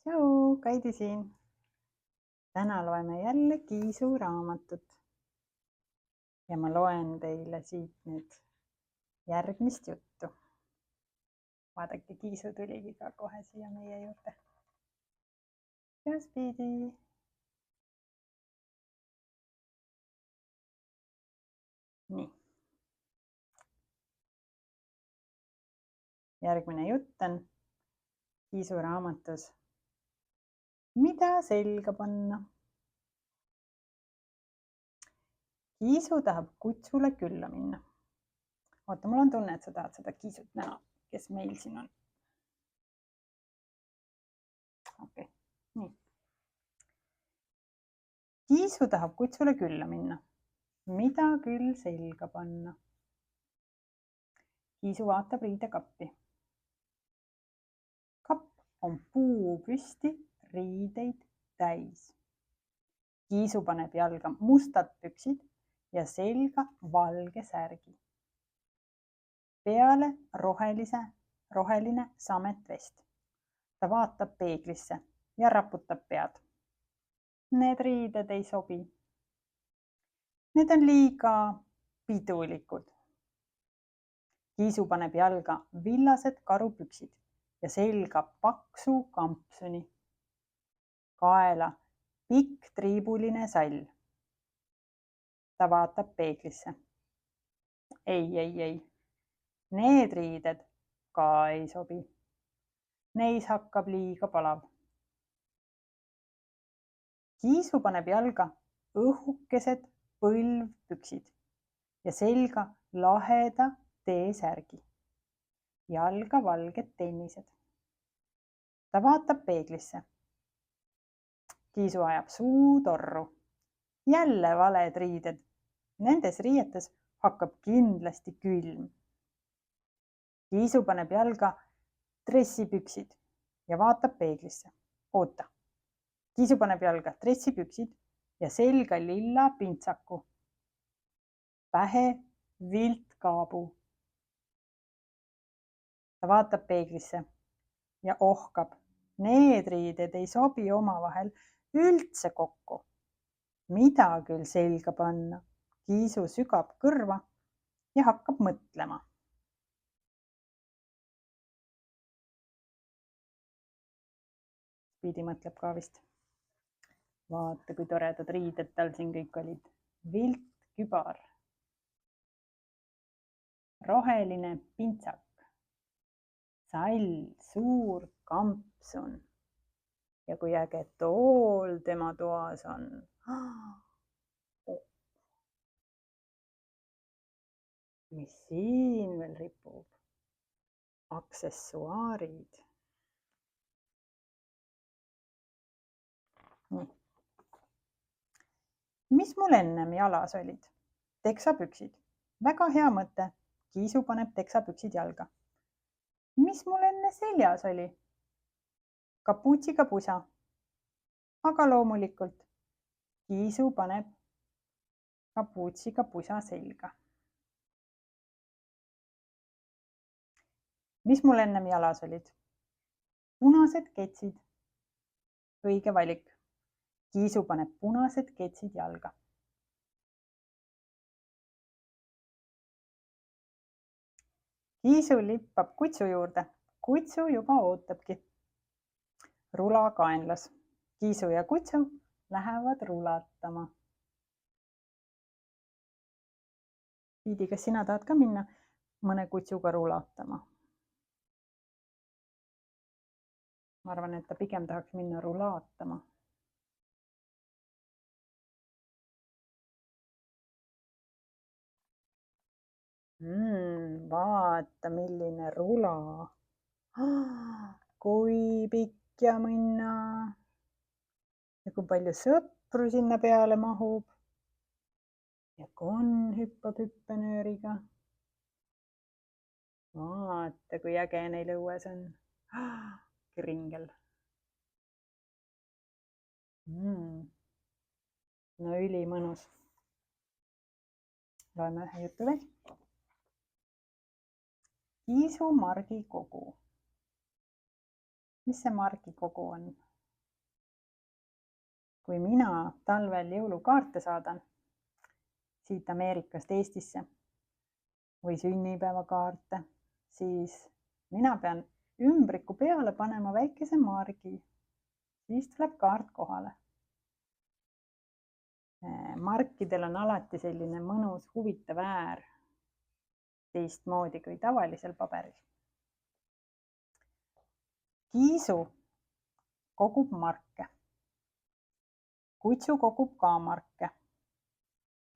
Tšau, Kaidi siin. Täna loeme jälle Kiisu raamatut. Ja ma loen teile siit nüüd järgmist juttu. Vaadake, Kiisu tuligi ka kohe siia meie juurde. Edaspidi. Nii. Järgmine jutt on Kiisu raamatus. Mida selga panna? Kiisu tahab kutsule külla minna. Oota, mul on tunne, et sa tahad seda Kiisut näha, kes meil siin on. Okei, nii. Kiisu tahab kutsule külla minna. Mida küll selga panna? Kiisu vaatab riidekappi. Kapp on puupüsti riideid täis. Kiisu paneb jalga mustad püksid ja selga valge särgi. Peale roheline sametvest. Ta vaatab peeglisse ja raputab pead. Need riided ei sobi. Need on liiga pidulikud. Kiisu paneb jalga villased karupüksid ja selga paksu kampsuni. Kaela pikk triibuline sall. Ta vaatab peeglisse. Ei. Need riided ka ei sobi. Neis hakkab liiga palav. Kiisu paneb jalga õhukesed põlvpüksid ja selga laheda T-särgi. Jalga valged tennised. Ta vaatab peeglisse. Kiisu ajab suutorru. Jälle valed riided. Nendes riietes hakkab kindlasti külm. Kiisu paneb jalga dressipüksid ja vaatab peeglisse. Oota. Kiisu paneb jalga dressipüksid ja selga lilla pintsaku. Pähe viltkaabu. Ta vaatab peeglisse ja ohkab. Need riided ei sobi omavahel üldse kokku. Mida küll selga panna? Kiisu sügab kõrva ja hakkab mõtlema. Spiidi mõtleb ka vist. Vaata, kui toredad riided tal siin kõik olid. Viltkübar. Roheline pintsak. Sall, suur kampsun. Ja kui äge tool tema toas on. Mis siin veel ripub? Aksessuaarid. Nii. Mis mul ennem jalas olid? Teksapüksid. Väga hea mõte. Kiisu paneb teksapüksid jalga. Mis mul enne seljas oli? Kapuutsiga pusa. Aga loomulikult Kiisu paneb kapuutsiga pusa selga. Mis mul ennem jalas olid? Punased ketsid. Õige valik. Kiisu paneb punased ketsid jalga. Kiisu lippab kutsu juurde. Kutsu juba ootabki. Rula kaenlas. Kiisu ja kutsu lähevad rulatama. Spiidi, kas sina tahad ka minna mõne kutsuga rulatama? Ma arvan, et ta pigem tahaks minna rulaatama. Vaata, milline rula. Kui pikk ja mõnna. Ja kui palju sõpru sinna peale mahub. Ja konn hüppab hüppenööriga. Vaata, kui äge neil õues on. Kringel. No ülimõnus. Loeme ühe jutu veel. Kiisu margikogu. Mis see margikogu on? kui mina talvel jõulukaarte saadan siit Ameerikast Eestisse või sünnipäevakaarte, siis mina pean ümbriku peale panema väikese margi. Siis tuleb kaart kohale. Markidel on alati selline mõnus, huvitav äär, teistmoodi kui tavalisel paberil. Kiisu kogub marke. Kutsu kogub ka marke.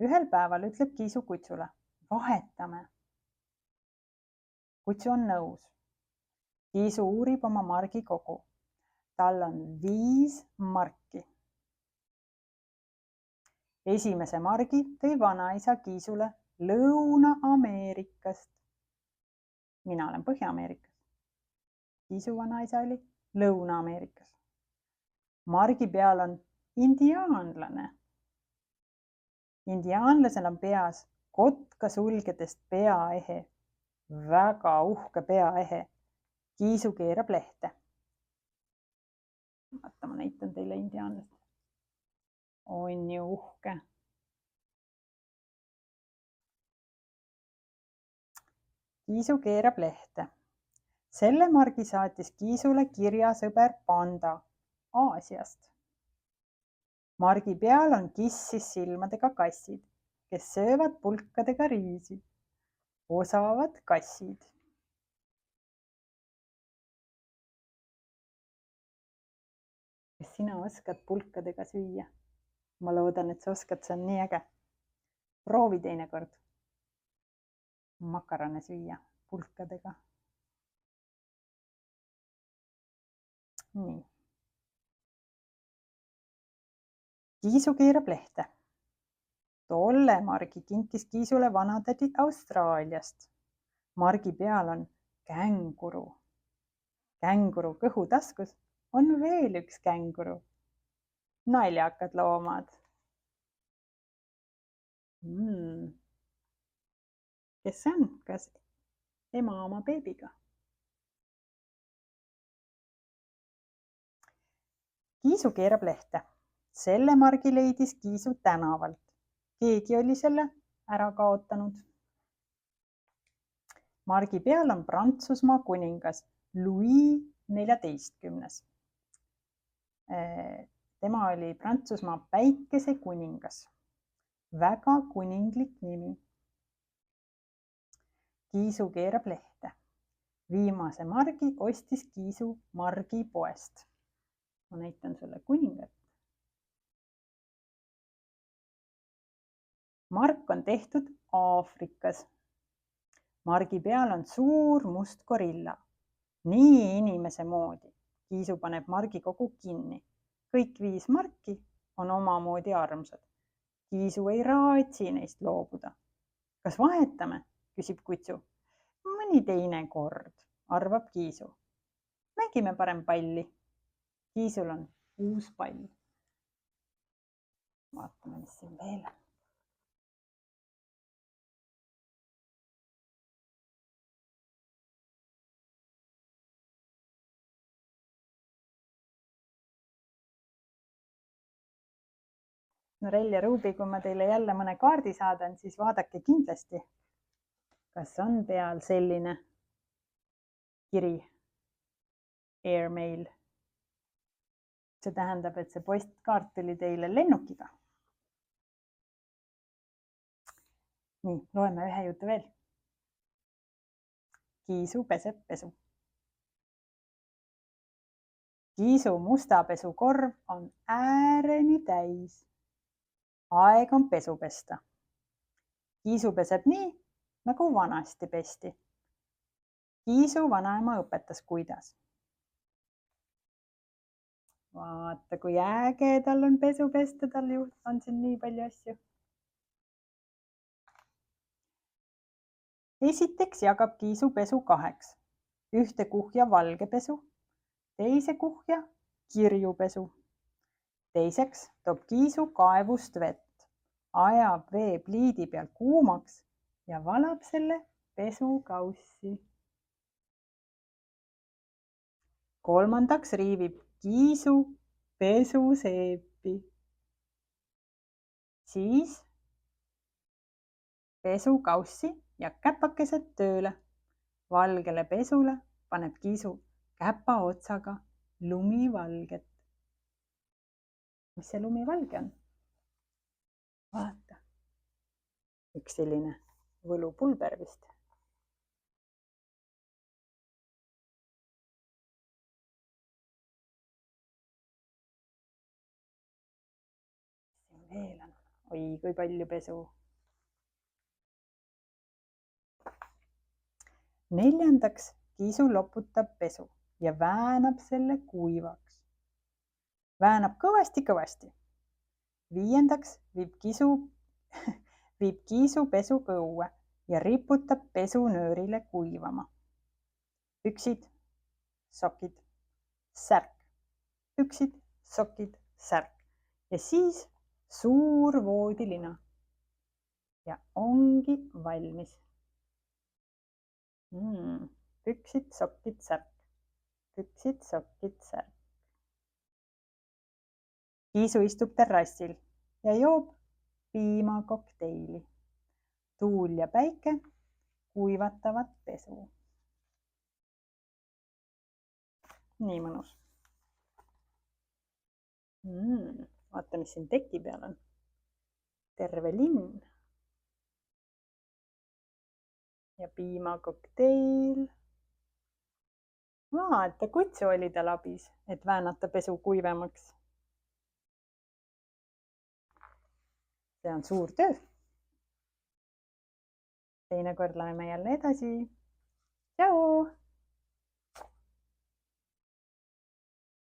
Ühel päeval ütleb Kiisu kutsule, vahetame. Kutsu on nõus. Kiisu uurib oma margikogu. Tal on 5 marki. Esimese margi tõi vanaisa Kiisule Lõuna-Ameerikast. Mina olen Põhja-Ameerikas. Kiisu vanaisa oli Lõuna-Ameerikas. Margi peal on indiaanlane. Indiaanlasel on peas kotka sulgedest peaehe. Väga uhke peaehe. Kiisu keerab lehte. Vaata, ma näitan teile indiaanlast. On ju uhke. Kiisu keerab lehte. Selle margi saatis Kiisule kirjasõber Panda Aasiast. Margi peal on kissis silmadega kassid, kes söövad pulkadega riisi. Osavad kassid. Kas sina oskad pulkadega süüa? Ma loodan, et sa oskad, see on nii äge. Proovi teinekord makarone süüa pulkadega. Nii. Kiisu keerab lehte. Tolle margi kinkis Kiisule vanatädi Austraaliast. Margi peal on känguru. Känguru kõhutaskus on veel üks känguru. Naljakad loomad. Kes see on? Kas ema oma beebiga? Kiisu keerab lehte. Selle margi leidis Kiisu tänavalt. Keegi oli selle ära kaotanud. Margi peal on Prantsusmaa kuningas Louis XIV. Tema oli Prantsusmaa päikese kuningas. Väga kuninglik nimi. Kiisu keerab lehte. Viimase margi ostis Kiisu margipoest. Ma näitan sulle kuningat. Mark on tehtud Aafrikas. Margi peal on suur must gorilla. Nii inimese moodi. Kiisu paneb margikogu kinni. Kõik 5 marki on omamoodi armsad. Kiisu ei raatsi neist loobuda. Kas vahetame? Küsib kutsu. Mõni teine kord, arvab Kiisu. Mängime parem palli. Kiisul on uus pall. Vaatame, mis siin veel on. Norell ja Ruby, kui ma teile jälle mõne kaardi saadan, siis vaadake kindlasti, kas on peal selline kiri, airmail. See tähendab, et see postkaart tuli teile lennukiga. Nii, loeme ühe jutu veel. Kiisu peseb pesu. Kiisu mustapesukorv on ääreni täis. Aeg on pesu pesta. Kiisu peseb nii, nagu vanasti pesti. Kiisu vanaema õpetas, kuidas. Vaata, kui äge tal on pesu pesta, tal on siin nii palju asju. Esiteks jagab Kiisu pesu 2. Ühte kuhja valge pesu, teise kuhja kirju pesu. Teiseks toob Kiisu kaevust vett, ajab vee pliidi peal kuumaks ja valab selle pesukaussi. Kolmandaks riivib Kiisu pesuseepi. Siis pesukaussi ja käpakesed tööle. Valgele pesule paneb Kiisu käpa otsaga lumivalget. Mis see lumivalge on? Vaata. Üks selline võlupulber vist. Siin veel on. Oi, kui palju pesu. Neljandaks, Kiisu loputab pesu ja väänab selle kuivaks. Väänab kõvasti. Viiendaks viib Kiisu pesu õue ja riputab pesunöörile kuivama. Püksid, sokid, särk. Püksid, sokid, särk. Ja siis suur voodilina. Ja ongi valmis. Püksid, sokid, särk. Püksid, sokid, särk. Kiisu istub terrassil ja joob piimakokteili. Tuul ja päike kuivatavad pesu. Nii mõnus. Vaata, mis siin teki peal on. Terve linn. Ja piimakokteil. Vaata, kutsu oli tal abis, et väänata pesu kuivemaks. See on suur töö. Teinekord loeme jälle edasi. Tšau!